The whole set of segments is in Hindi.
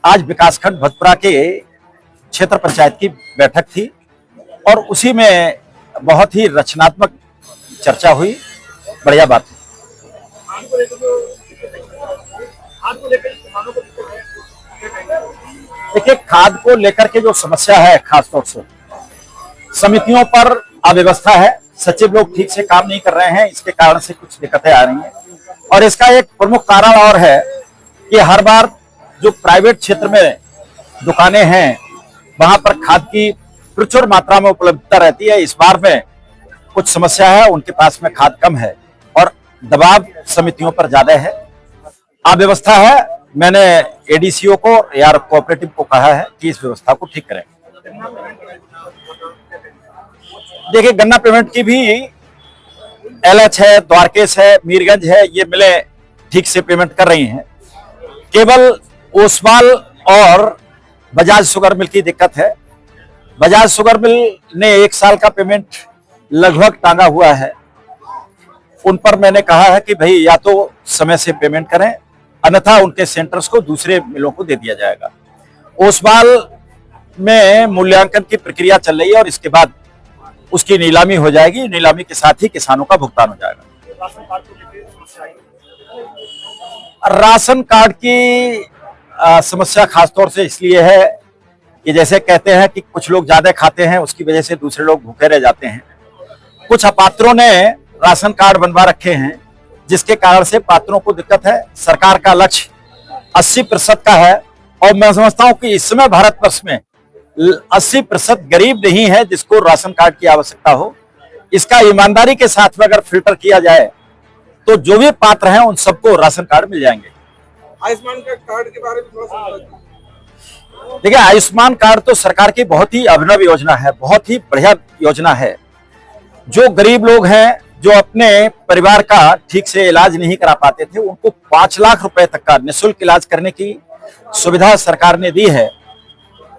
आज विकासखंड भतपुरा के क्षेत्र पंचायत की बैठक थी और उसी में बहुत ही रचनात्मक चर्चा हुई। बढ़िया बात है। देखिए, खाद को लेकर के जो समस्या है, खासतौर से समितियों पर अव्यवस्था है, सचिव लोग ठीक से काम नहीं कर रहे हैं, इसके कारण से कुछ दिक्कतें आ रही हैं। और इसका एक प्रमुख कारण और है कि हर बार जो प्राइवेट क्षेत्र में दुकानें हैं वहां पर खाद की प्रचुर मात्रा में उपलब्धता रहती है। इस बार में कुछ समस्या है, उनके पास में खाद कम है और दबाव समितियों पर ज्यादा है, अव्यवस्था है। मैंने एडीसीओ को या कोऑपरेटिव को कहा है कि इस व्यवस्था को ठीक करें। देखिए, गन्ना पेमेंट की भी एलएच है, द्वारकेश है, मीरगंज है, ये मिले ठीक से पेमेंट कर रही हैं। केवल ओसवाल और बजाज शुगर मिल की दिक्कत है। बजाज शुगर मिल ने 1 साल का पेमेंट लगभग टांगा हुआ है। उन पर मैंने कहा है कि भाई या तो समय से पेमेंट करें, अन्यथा उनके सेंटर्स को दूसरे मिलों को दे दिया जाएगा। ओसवाल में मूल्यांकन की प्रक्रिया चल रही है और इसके बाद उसकी नीलामी हो जाएगी। नीलामी के साथ ही किसानों का भुगतान हो जाएगा। राशन कार्ड की समस्या खासतौर से इसलिए है कि जैसे कहते हैं कि कुछ लोग ज्यादा खाते हैं, उसकी वजह से दूसरे लोग भूखे रह जाते हैं। कुछ अपात्रों ने राशन कार्ड बनवा रखे हैं, जिसके कारण से पात्रों को दिक्कत है। सरकार का लक्ष्य 80% का है और मैं समझता हूं कि इस समय भारतवर्ष में 80% गरीब नहीं है जिसको राशन कार्ड की आवश्यकता हो। इसका ईमानदारी के साथ में अगर फिल्टर किया जाए तो जो भी पात्र हैं उन सबको राशन कार्ड मिल जाएंगे। आयुष्मान कार्ड के बारे में थोड़ा देखिए, आयुष्मान कार्ड तो सरकार की बहुत ही अभिनव योजना है, बहुत ही बढ़िया योजना है। जो गरीब लोग हैं, जो अपने परिवार का ठीक से इलाज नहीं करा पाते थे, उनको 5 लाख रुपए तक का निःशुल्क इलाज करने की सुविधा सरकार ने दी है।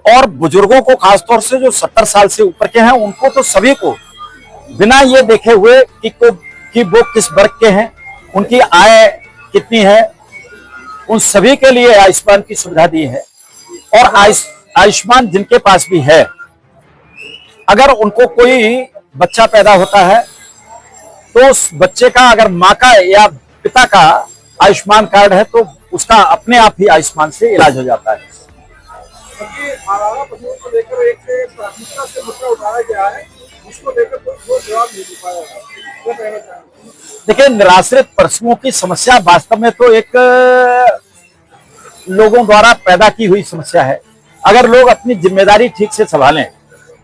और बुजुर्गों को, खासतौर से जो 70 साल से ऊपर के हैं, उनको तो सभी को बिना ये देखे हुए कि वो किस वर्ग के हैं, उनकी आय कितनी है, उन सभी के लिए आयुष्मान की सुविधा दी है। और आयुष्मान जिनके पास भी है, अगर उनको कोई बच्चा पैदा होता है तो उस बच्चे का, अगर माँ का या पिता का आयुष्मान कार्ड है तो उसका अपने आप ही आयुष्मान से इलाज हो जाता है। आवारा पशुओं को लेकर एक प्राथमिकता से मुद्दा उठाया गया है, उसको लेकर कोई जवाब नहीं दे पाया। देखिए, निराश्रित पशुओं की समस्या वास्तव में तो एक लोगों द्वारा पैदा की हुई समस्या है। अगर लोग अपनी जिम्मेदारी ठीक से संभालें,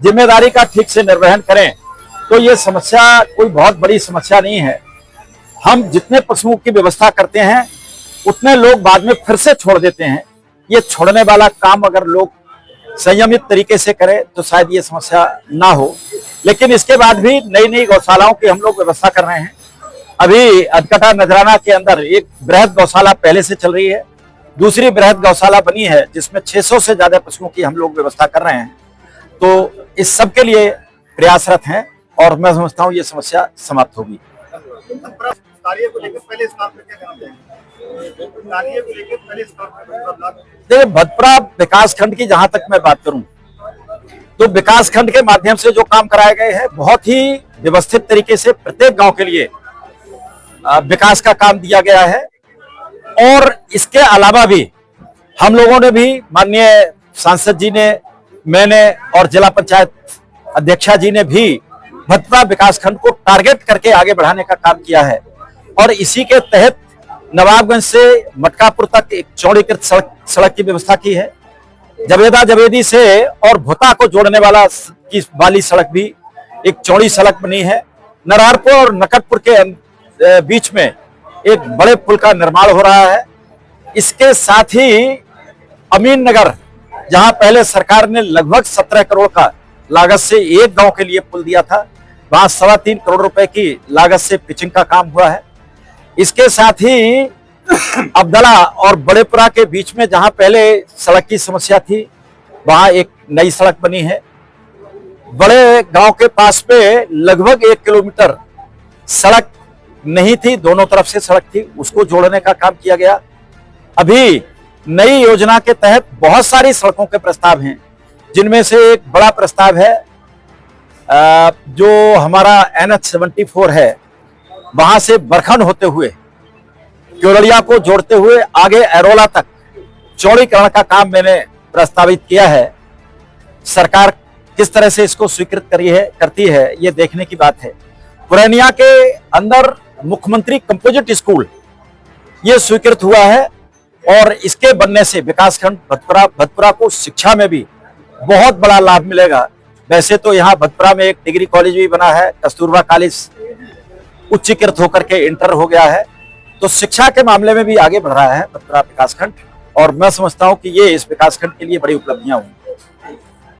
जिम्मेदारी का ठीक से निर्वहन करें तो ये समस्या कोई बहुत बड़ी समस्या नहीं है। हम जितने पशुओं की व्यवस्था करते हैं उतने लोग बाद में फिर से छोड़ देते हैं। ये छोड़ने वाला काम अगर लोग संयमित तरीके से करें तो शायद ये समस्या ना हो। लेकिन इसके बाद भी नई नई गौशालाओं की हम लोग व्यवस्था कर रहे हैं। अभी अधकटा नजराना के अंदर एक बृहद गौशाला पहले से चल रही है, दूसरी बृहद गौशाला बनी है जिसमें 600 से ज्यादा पशुओं की हम लोग व्यवस्था कर रहे हैं। तो इस सब के लिए प्रयासरत हैं और मैं समझता हूँ ये समस्या समाप्त होगी। देखिए, भतपुरा विकासखंड की जहां तक मैं बात करूं तो विकासखंड के माध्यम से जो काम कराए गए हैं, बहुत ही व्यवस्थित तरीके से प्रत्येक गांव के लिए विकास का काम दिया गया है। और इसके अलावा भी हम लोगों ने भी, माननीय सांसद जी ने, मैंने और जिला पंचायत अध्यक्षा जी ने भी भतपुरा विकासखंड को टारगेट करके आगे बढ़ाने का काम किया है। और इसी के तहत नवाबगंज से मटकापुर तक एक चौड़ीकृत सड़क की व्यवस्था की है। जवेदा जवेदी से और भुता को जोड़ने वाली सड़क भी एक चौड़ी सड़क बनी है। नरहरपुर और नकटपुर के बीच में एक बड़े पुल का निर्माण हो रहा है। इसके साथ ही अमीन नगर, जहां पहले सरकार ने लगभग 17 करोड़ का लागत से एक गांव के लिए पुल दिया था, वहां 3.25 करोड़ रुपए की लागत से पिचिंग का काम हुआ है। इसके साथ ही अब्दला और बड़ेपुरा के बीच में जहां पहले सड़क की समस्या थी, वहां एक नई सड़क बनी है। बड़े गांव के पास में लगभग 1 किलोमीटर सड़क नहीं थी, दोनों तरफ से सड़क थी, उसको जोड़ने का काम किया गया। अभी नई योजना के तहत बहुत सारी सड़कों के प्रस्ताव हैं, जिनमें से एक बड़ा प्रस्ताव है जो हमारा NH-74 है, वहां से बरखंड होते हुए केवड़िया को जोड़ते हुए आगे एरोला तक चौड़ीकरण का काम मैंने प्रस्तावित किया है। सरकार किस तरह से इसको स्वीकृत करती है ये देखने की बात है। पुरैनिया के अंदर मुख्यमंत्री कंपोजिट स्कूल ये स्वीकृत हुआ है और इसके बनने से विकासखंड भतपुरा को शिक्षा में भी बहुत बड़ा लाभ मिलेगा। वैसे तो यहाँ भतपुरा में एक डिग्री कॉलेज भी बना है, कस्तूरबा कॉलेज उच्चीकृत होकर के इंटर हो गया है, तो शिक्षा के मामले में भी आगे बढ़ रहा है भतपुरा विकासखंड और मैं समझता हूं कि ये इस विकासखंड के लिए बड़ी उपलब्धियां होंगी।